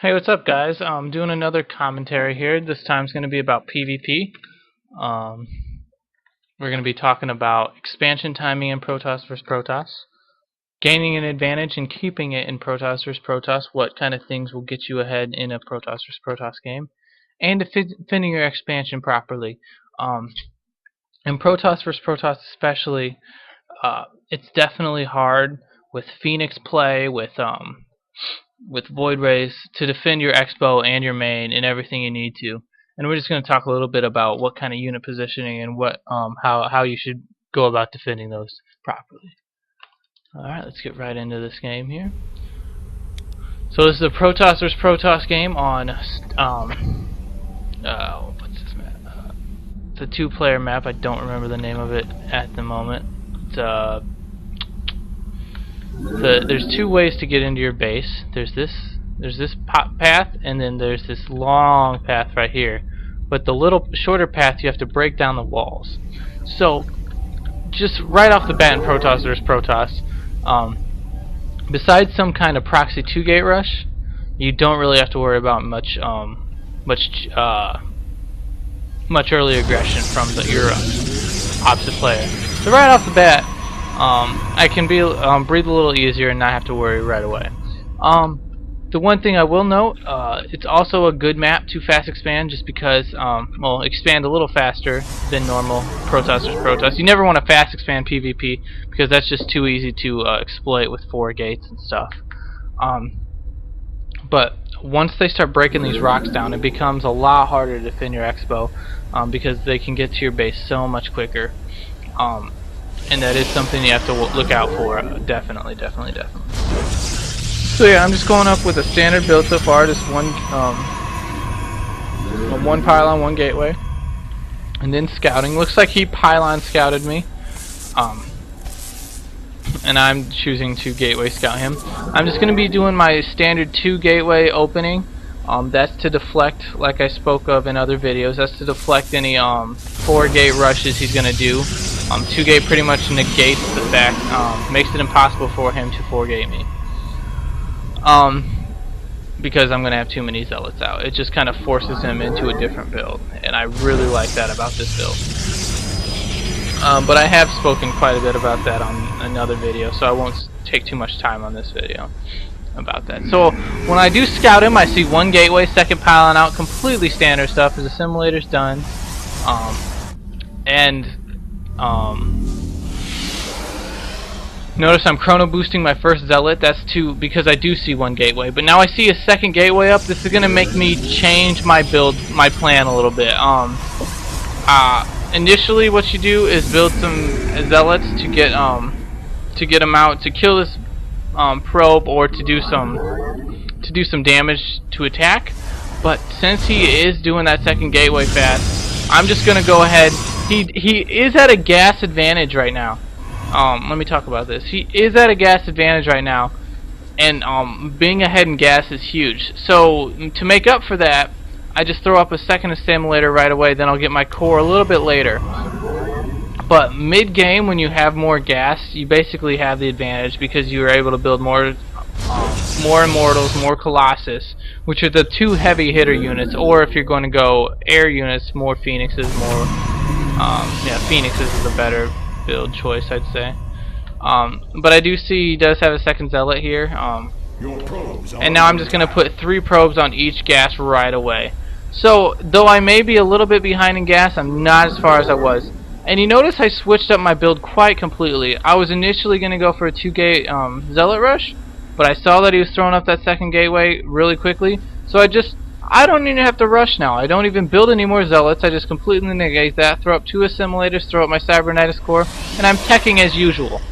Hey, what's up, guys? I'm doing another commentary here. This time's going to be about PvP. Um, we're going to be talking about expansion timing in Protoss vs. Protoss, gaining an advantage and keeping it in Protoss vs. Protoss, what kind of things will get you ahead in a Protoss vs. Protoss game, and defending your expansion properly. In Protoss vs. Protoss especially, it's definitely hard with Phoenix play, with Void Rays to defend your expo and your main and everything you need to. And we're just going to talk a little bit about what kind of unit positioning and what how you should go about defending those properly. Alright, let's get right into this game here. So this is a Protoss vs. Protoss game on what's this map? It's a two-player map. I don't remember the name of it at the moment. There's two ways to get into your base. There's this path, and then there's this long path right here. But the little shorter path, you have to break down the walls. So, just right off the bat in Protoss vs. Protoss, besides some kind of proxy 2-gate rush, you don't really have to worry about much early aggression from your opposite player. So right off the bat, I can breathe a little easier and not have to worry right away. The one thing I will note, it's also a good map to fast expand, just because, well, expand a little faster than normal Protoss vs. Protoss. You never want to fast expand PvP because that's just too easy to exploit with 4 gates and stuff. But once they start breaking these rocks down, it becomes a lot harder to defend your expo because they can get to your base so much quicker. And that is something you have to look out for. Definitely. So yeah, I'm just going up with a standard build so far, just one pylon, one gateway, and then scouting. Looks like he pylon scouted me, and I'm choosing to gateway scout him. I'm just going to be doing my standard 2 gateway opening. That's to deflect, like I spoke of in other videos, that's to deflect any 4-gate rushes he's going to do. 2-gate pretty much negates the fact, makes it impossible for him to 4-gate me. Because I'm going to have too many zealots out. It just kind of forces him into a different build, and I really like that about this build. But I have spoken quite a bit about that on another video, so I won't take too much time on this video about that. So when I do scout him, I see 1 gateway, 2nd pylon out, completely standard stuff. His assimilator's done, notice I'm chrono boosting my first zealot. That's because I do see 1 gateway. But now I see a 2nd gateway up. This is gonna make me change my build, my plan a little bit. Initially, what you do is build some zealots to get them out to kill this probe, or to do some damage to attack. But since he is doing that 2nd gateway fast, I'm just gonna go ahead. He is at a gas advantage right now. Let me talk about this. He is at a gas advantage right now, and being ahead in gas is huge. So to make up for that, I just throw up a 2nd assimilator right away. Then I'll get my core a little bit later. But mid-game, when you have more gas, you basically have the advantage because you are able to build more Immortals, more Colossus, which are the 2 heavy hitter units. Or if you're going to go air units, more Phoenixes, yeah, Phoenixes is a better build choice, I'd say. But I do see he does have a 2nd zealot here. And now I'm just going to put 3 probes on each gas right away. So, though I may be a little bit behind in gas, I'm not as far as I was. And you notice I switched up my build quite completely. I was initially going to go for a 2-gate zealot rush, but I saw that he was throwing up that 2nd gateway really quickly. So I don't even have to rush now. I don't even build any more zealots. I just completely negate that, throw up 2 assimilators, throw up my cybernetics core, and I'm teching as usual.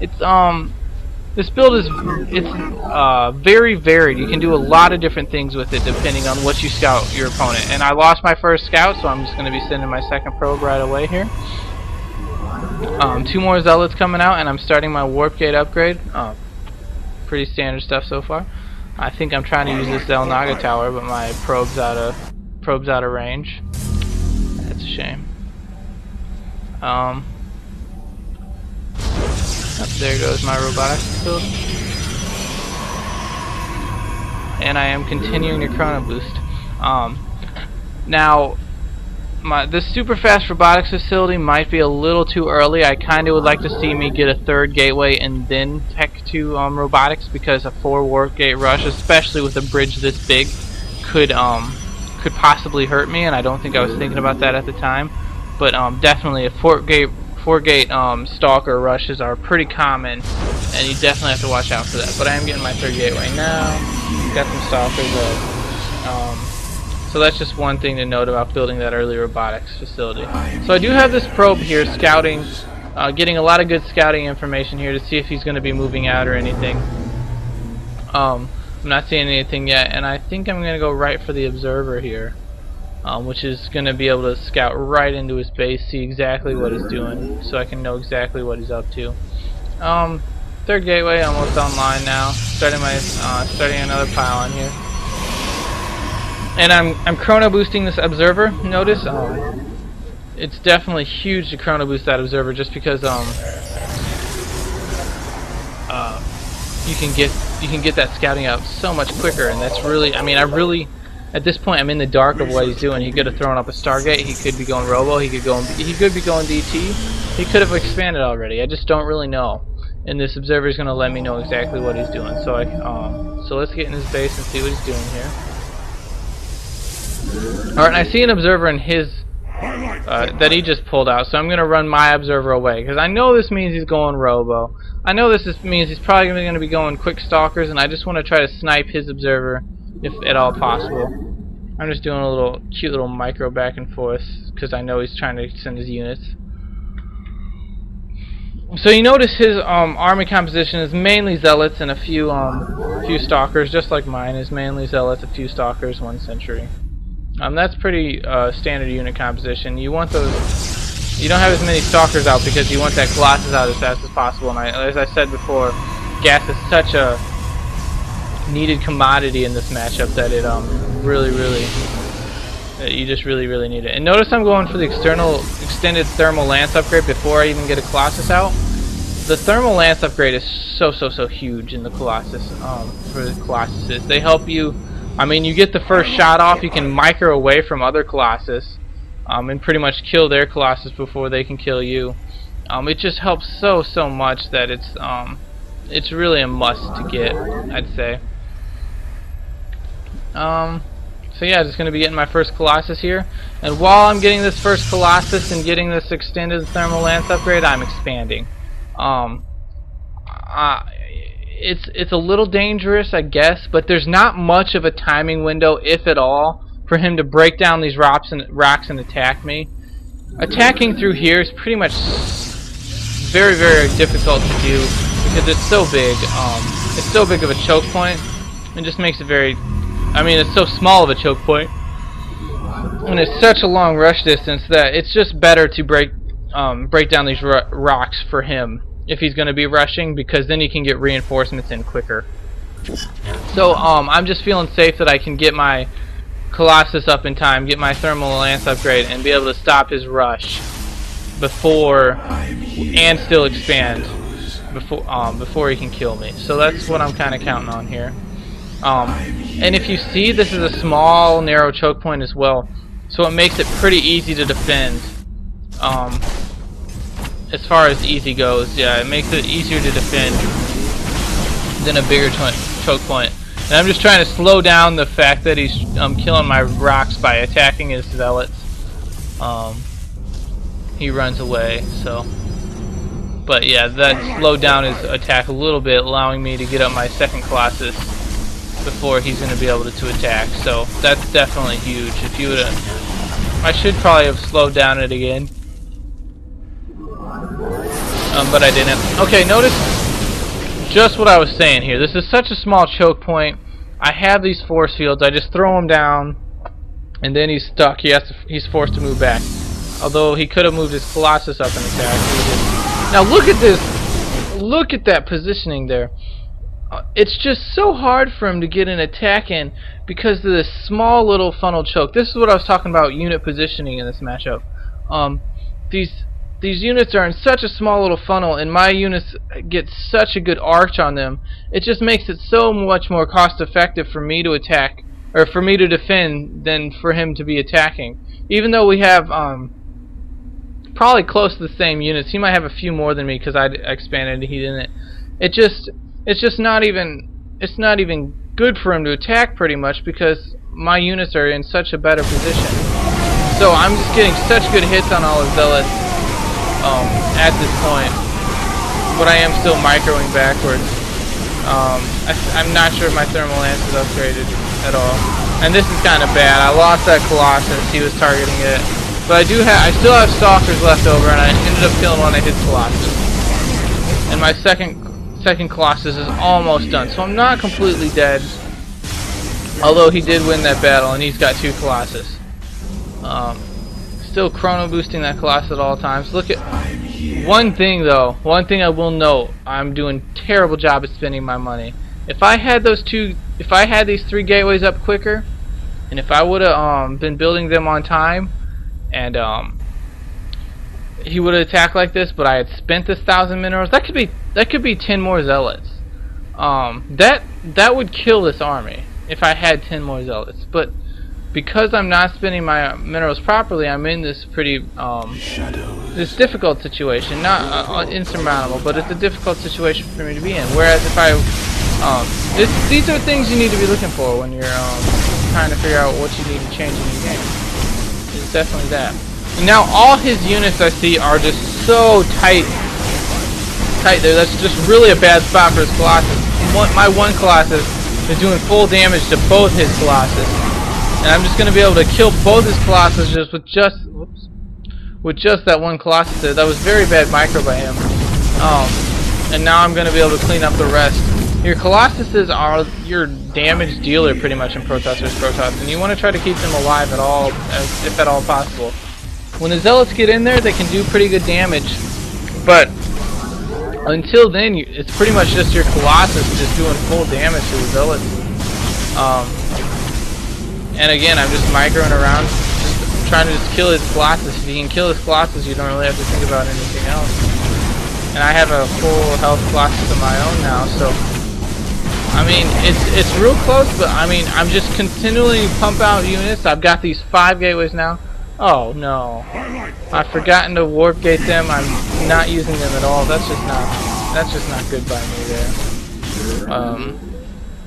It's this build is very varied. You can do a lot of different things with it depending on what you scout your opponent. And I lost my first scout, so I'm just going to be sending my 2nd probe right away here. 2 more zealots coming out, and I'm starting my warp gate upgrade. Pretty standard stuff so far. I think I'm trying to use this Zelnaga tower, but my probe's out of range. That's a shame. There goes my robotics build. and I am continuing to chrono boost. Now, this super fast robotics facility might be a little too early. I kind of would like to see me get a third gateway and then tech to robotics, because a 4 warp gate rush, especially with a bridge this big, could possibly hurt me, and I don't think I was thinking about that at the time. But definitely a 4 gate stalker rushes are pretty common, and you definitely have to watch out for that. But I am getting my 3rd gateway now. Got some stalkers up. So that's just one thing to note about building that early robotics facility. So I do have this probe here scouting, getting a lot of good scouting information here to see if he's going to be moving out or anything. I'm not seeing anything yet, and I think I'm going to go right for the observer here, which is going to be able to scout right into his base, see exactly what he's doing, so I can know exactly what he's up to. 3rd gateway almost online now. Starting another pylon here. And I'm chrono boosting this observer. Notice it's definitely huge to chrono boost that observer, just because you can get that scouting out so much quicker, and that's really, I really at this point I'm in the dark of what he's doing. He could have thrown up a Stargate, he could be going Robo, he could be going DT, he could have expanded already. I just don't really know. And this observer is going to let me know exactly what he's doing. So so let's get in his base and see what he's doing here. Alright, and I see an observer in his that he just pulled out, so I'm going to run my observer away, because I know this means he's going Robo. I know this means he's probably going to be going quick stalkers, and I just want to try to snipe his observer if at all possible. I'm just doing a cute little micro back and forth, because I know he's trying to send his units. So you notice his army composition is mainly zealots and a few stalkers, just like mine is mainly zealots, a few stalkers, 1 sentry. That's pretty standard unit composition. You want those. You don't have as many stalkers out because you want that Colossus out as fast as possible. And as I said before, gas is such a needed commodity in this matchup that it you just really need it. And notice I'm going for the extended thermal lance upgrade before I even get a Colossus out. The thermal lance upgrade is so huge in the Colossus. For the Colossuses, they help you. I mean, you get the first shot off, you can micro away from other Colossus, and pretty much kill their Colossus before they can kill you. It just helps so much that it's really a must to get, I'd say. So yeah, just going to be getting my first Colossus here, and while I'm getting this first Colossus and getting this extended thermal lance upgrade, I'm expanding. It's a little dangerous, I guess, but there's not much of a timing window, if at all, for him to break down these rocks and attack me. Attacking through here is pretty much very difficult to do because it's so big. It's so big of a choke point. It just makes it very. I mean, it's so small of a choke point, and it's such a long rush distance that it's just better to break down these rocks for him if he's going to be rushing, because then he can get reinforcements in quicker. So I'm just feeling safe that I can get my Colossus up in time, get my thermal lance upgrade, and be able to stop his rush before and still expand before he can kill me. So that's what I'm kind of counting on here. And if you see, this is a small narrow choke point as well, so it makes it pretty easy to defend. As far as easy goes, yeah, it makes it easier to defend than a bigger choke point. And I'm just trying to slow down the fact that he's killing my rocks by attacking his zealots. He runs away, so. But yeah, that slowed down his attack a little bit, allowing me to get up my second Colossus before he's going to be able to attack. So that's definitely huge. If you would have, I should probably have slowed down it again. But I didn't. Okay, notice just what I was saying here. This is such a small choke point. I have these force fields. I just throw him down, and then he's stuck. He's forced to move back. Although he could have moved his Colossus up and attacked. Now look at this. Look at that positioning there. It's just so hard for him to get an attack in because of this small little funnel choke. This is what I was talking about, unit positioning in this matchup. these units are in such a small little funnel, and my units get such a good arch on them. It just makes it so much more cost effective for me to attack, or for me to defend, than for him to be attacking. Even though we have probably close to the same units, he might have a few more than me because I expanded and he didn't. It's just not even good for him to attack pretty much because my units are in such a better position. So I'm just getting such good hits on all his zealots at this point, but I am still microing backwards. I'm not sure if my thermal lance is upgraded at all, and this is kind of bad. I lost that Colossus. He was targeting it, but I still have stalkers left over, and I ended up killing one of his Colossus. And my second Colossus is almost done, so I'm not completely dead. Although he did win that battle, and he's got 2 Colossus. Still chrono boosting that Colossus at all times. Look at one thing though. One thing I will note: I'm doing a terrible job at spending my money. If I had these 3 gateways up quicker, and if I would have been building them on time, and he would have attacked like this, but I had spent this 1,000 minerals, that could be 10 more zealots. That would kill this army if I had 10 more zealots. But because I'm not spending my minerals properly, I'm in this pretty this difficult situation. Not insurmountable, but it's a difficult situation for me to be in. Whereas if I these are things you need to be looking for when you're trying to figure out what you need to change in your game. It's definitely that. And now all his units I see are just so tight there. That's just really a bad spot for his Colossus. My one Colossus is doing full damage to both his Colossus, and I'm just going to be able to kill both his Colossus just with just that one Colossus there. That was very bad micro by him. And now I'm going to be able to clean up the rest. Your Colossuses are your damage dealer pretty much in Protoss vs. Protoss, and you want to try to keep them alive at all, if at all possible. When the Zealots get in there, they can do pretty good damage, but until then, it's pretty much just your Colossus just doing full damage to the Zealots. And again, I'm just microing around, just trying to just kill his Colossus. If you can kill his Colossus, you don't really have to think about anything else. And I have a full health Colossus of my own now, so I mean, it's real close, but I mean, I'm just continually pump out units. I've got these 5 gateways now. Oh no, I've forgotten to warp gate them. I'm not using them at all. That's just not good by me there.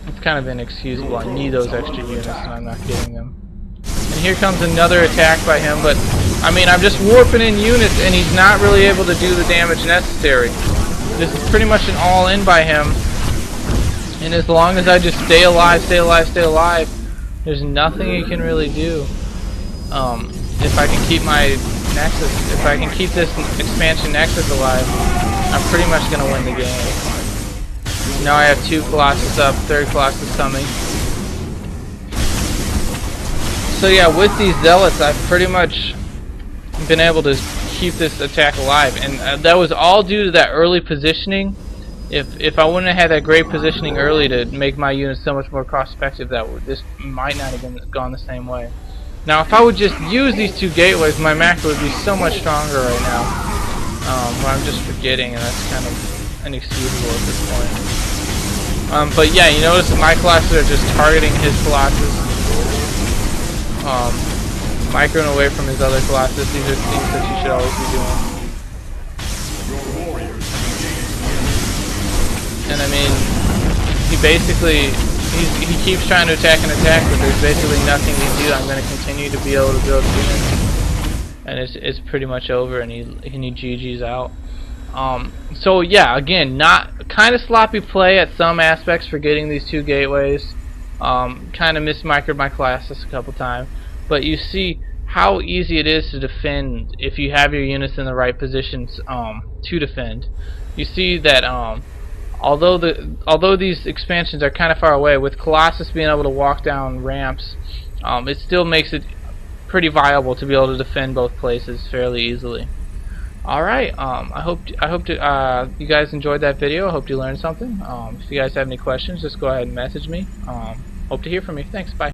It's kind of inexcusable. I need those extra units and I'm not getting them. And here comes another attack by him, but I mean, I'm just warping in units and he's not really able to do the damage necessary. This is pretty much an all-in by him, and as long as I just stay alive, there's nothing he can really do. If I can keep my Nexus, if I can keep this expansion Nexus alive, I'm pretty much going to win the game. Now I have 2 Colossus up, 3rd Colossus coming. So yeah, with these Zealots, I've pretty much been able to keep this attack alive, and that was all due to that early positioning. If I wouldn't have had that great positioning early to make my units so much more cost effective, this might not have gone the same way. Now, if I would just use these 2 gateways, my macro would be so much stronger right now. But I'm just forgetting, and that's kind of inexcusable at this point. But yeah, you notice that my Colossus are just targeting his Colossus, microing away from his other Colossus. These are things that you should always be doing. And I mean, he keeps trying to attack, but there's basically nothing to do. I'm going to continue to be able to build units, and it's pretty much over, and he GG's out. So yeah, again, not kind of sloppy play at some aspects for getting these 2 gateways. Kind of mismicroed my Colossus a couple times, but you see how easy it is to defend if you have your units in the right positions to defend. You see that although these expansions are kind of far away, with Colossus being able to walk down ramps, it still makes it pretty viable to be able to defend both places fairly easily. Alright, I hope you guys enjoyed that video. I hope you learned something. If you guys have any questions, just go ahead and message me. Hope to hear from you. Thanks, bye.